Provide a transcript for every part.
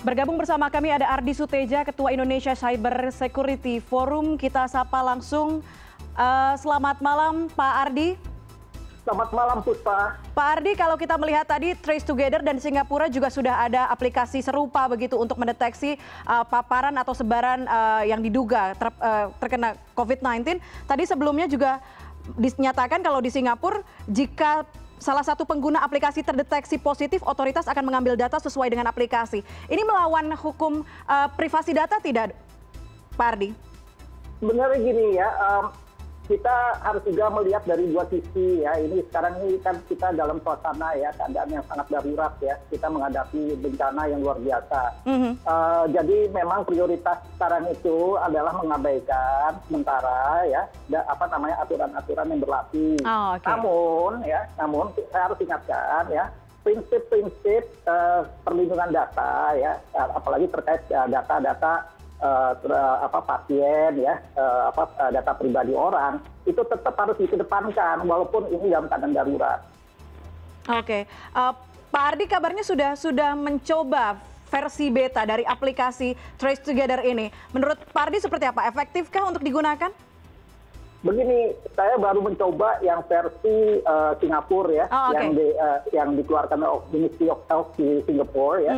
Bergabung bersama kami ada Ardi Suteja, Ketua Indonesia Cyber Security Forum. Kita sapa langsung. Selamat malam Pak Ardi. Selamat malam Puspa. Pak Ardi, kalau kita melihat tadi Trace Together dan Singapura juga sudah ada aplikasi serupa begitu untuk mendeteksi paparan atau sebaran yang diduga terkena COVID-19. Tadi sebelumnya juga dinyatakan kalau di Singapura jika salah satu pengguna aplikasi terdeteksi positif, otoritas akan mengambil data sesuai dengan aplikasi. Ini melawan hukum privasi data tidak, Pak Ardi? Sebenarnya gini ya, kita harus juga melihat dari dua sisi ya. Ini sekarang ini kan kita dalam suasana ya, keadaan yang sangat darurat ya. Kita menghadapi bencana yang luar biasa. Jadi memang prioritas sekarang itu adalah mengabaikan sementara ya, aturan-aturan yang berlaku. Namun saya harus ingatkan ya, prinsip-prinsip perlindungan data ya, apalagi terkait data-data pasien ya, data pribadi orang itu tetap harus dikedepankan walaupun ini dalam keadaan darurat. Oke, Pak Ardi kabarnya sudah mencoba versi beta dari aplikasi Trace Together ini. Menurut Pak Ardi seperti apa? Efektifkah untuk digunakan? Begini, saya baru mencoba yang versi Singapura ya, yang dikeluarkan oleh Ministry of Health di Singapura ya.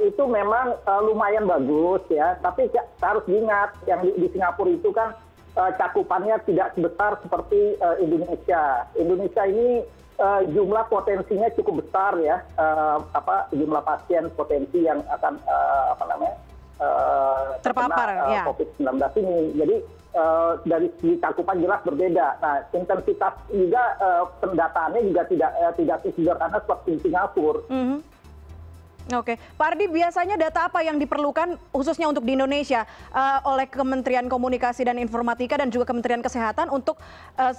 Itu memang lumayan bagus ya, tapi harus diingat yang di Singapura itu kan cakupannya tidak sebesar seperti Indonesia. Indonesia ini jumlah potensinya cukup besar ya, jumlah pasien potensi yang akan terpapar ya COVID-19 ini. Jadi dari segi cakupan jelas berbeda. Nah, intensitas juga pendataannya juga tidak sederhana seperti di Singapura. Oke, Pak Ardi, biasanya data apa yang diperlukan khususnya untuk di Indonesia oleh Kementerian Komunikasi dan Informatika dan juga Kementerian Kesehatan untuk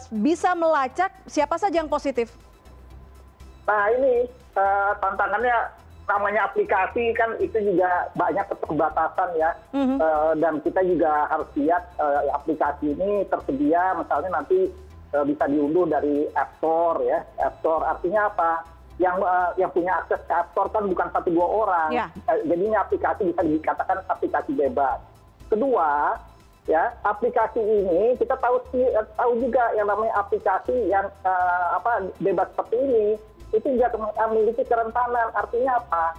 bisa melacak siapa saja yang positif? Nah ini tantangannya, namanya aplikasi kan itu juga banyak keterbatasan ya, dan kita juga harus lihat aplikasi ini tersedia misalnya nanti bisa diunduh dari App Store ya. App Store artinya apa? Yang punya akses ke App Store kan bukan 1-2 orang. Jadi ini aplikasi bisa dikatakan aplikasi bebas. Kedua, ya aplikasi ini kita tahu juga yang namanya aplikasi yang bebas seperti ini itu juga memiliki kerentanan. Artinya apa?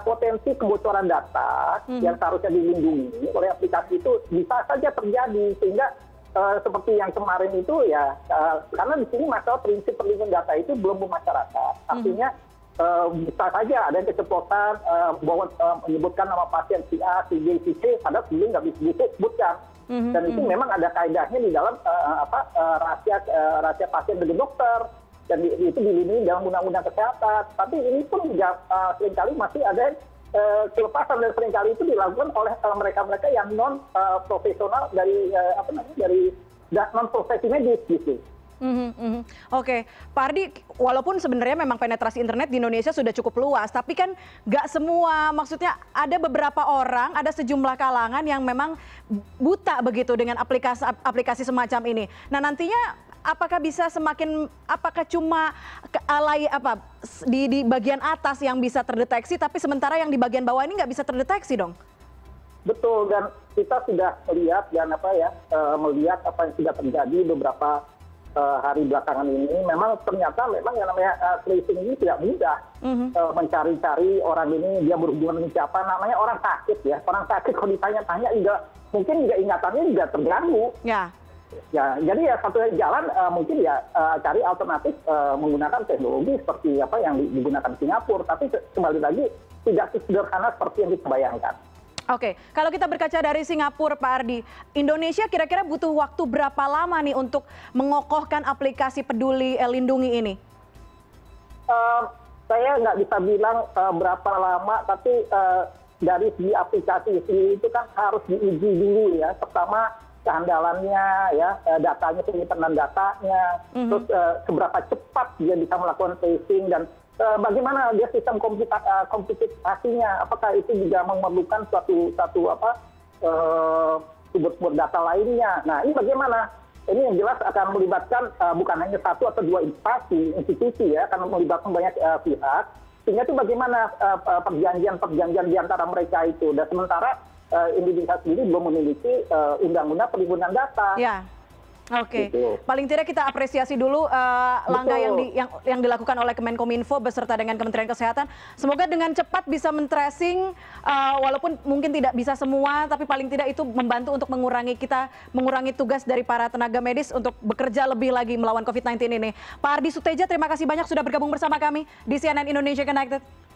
Potensi kebocoran data yang seharusnya dilindungi oleh aplikasi itu bisa saja terjadi, sehingga seperti yang kemarin itu ya, karena di sini masalah prinsip perlindungan data itu belum bermasyarakat. Artinya bisa saja ada keceplosan bahwa menyebutkan nama pasien si A, si B, si C, padahal sebelumnya nggak bisa disebutkan. Dan itu memang ada kaidahnya di dalam rahasia pasien dengan dokter, dan itu dilindungi dalam undang-undang kesehatan. Tapi ini pun juga seringkali masih ada kelepasan, dan seringkali itu dilakukan oleh mereka-mereka yang non profesional dari non profesi medis gitu. Oke, Pak Ardi, walaupun sebenarnya memang penetrasi internet di Indonesia sudah cukup luas, tapi kan nggak semua, maksudnya ada beberapa orang, ada sejumlah kalangan yang memang buta begitu dengan aplikasi semacam ini. Nah nantinya apakah bisa apakah cuma di bagian atas yang bisa terdeteksi, tapi sementara yang di bagian bawah ini nggak bisa terdeteksi dong? Betul, dan kita sudah melihat melihat apa yang sudah terjadi beberapa hari belakangan ini. Memang ternyata yang namanya tracing ini tidak mudah. Mencari-cari orang ini, dia berhubungan dengan siapa, namanya orang sakit ya. Orang sakit kalau ditanya-tanya juga mungkin juga ingatannya juga terganggu. Ya, jadi ya satu jalan mungkin ya cari alternatif menggunakan teknologi seperti apa yang digunakan di Singapura, tapi kembali lagi tidak sederhana seperti yang dibayangkan. Oke, kalau kita berkaca dari Singapura, Pak Ardi, Indonesia kira-kira butuh waktu berapa lama nih untuk mengokohkan aplikasi Peduli Lindungi ini? Saya nggak bisa bilang berapa lama, tapi dari segi aplikasi itu kan harus diuji dulu ya. Pertama keandalannya ya, datanya, penyimpanan datanya, terus seberapa cepat dia bisa melakukan tracing, dan bagaimana dia sistem komputasinya, apakah itu juga memerlukan suatu sumber data lainnya. Nah ini bagaimana? Ini yang jelas akan melibatkan bukan hanya 1 atau 2 institusi ya, akan melibatkan banyak pihak. sehingga itu bagaimana perjanjian di antara mereka itu. Dan sementara Indonesia sendiri belum memiliki undang-undang perlindungan data. Ya. Oke, Gitu. paling tidak kita apresiasi dulu langkah yang dilakukan oleh Kemenkominfo beserta dengan Kementerian Kesehatan. Semoga dengan cepat bisa men-tracing, walaupun mungkin tidak bisa semua, tapi paling tidak itu membantu untuk mengurangi tugas dari para tenaga medis untuk bekerja lebih lagi melawan COVID-19 ini. Pak Ardi Suteja, terima kasih banyak sudah bergabung bersama kami di CNN Indonesia Connected.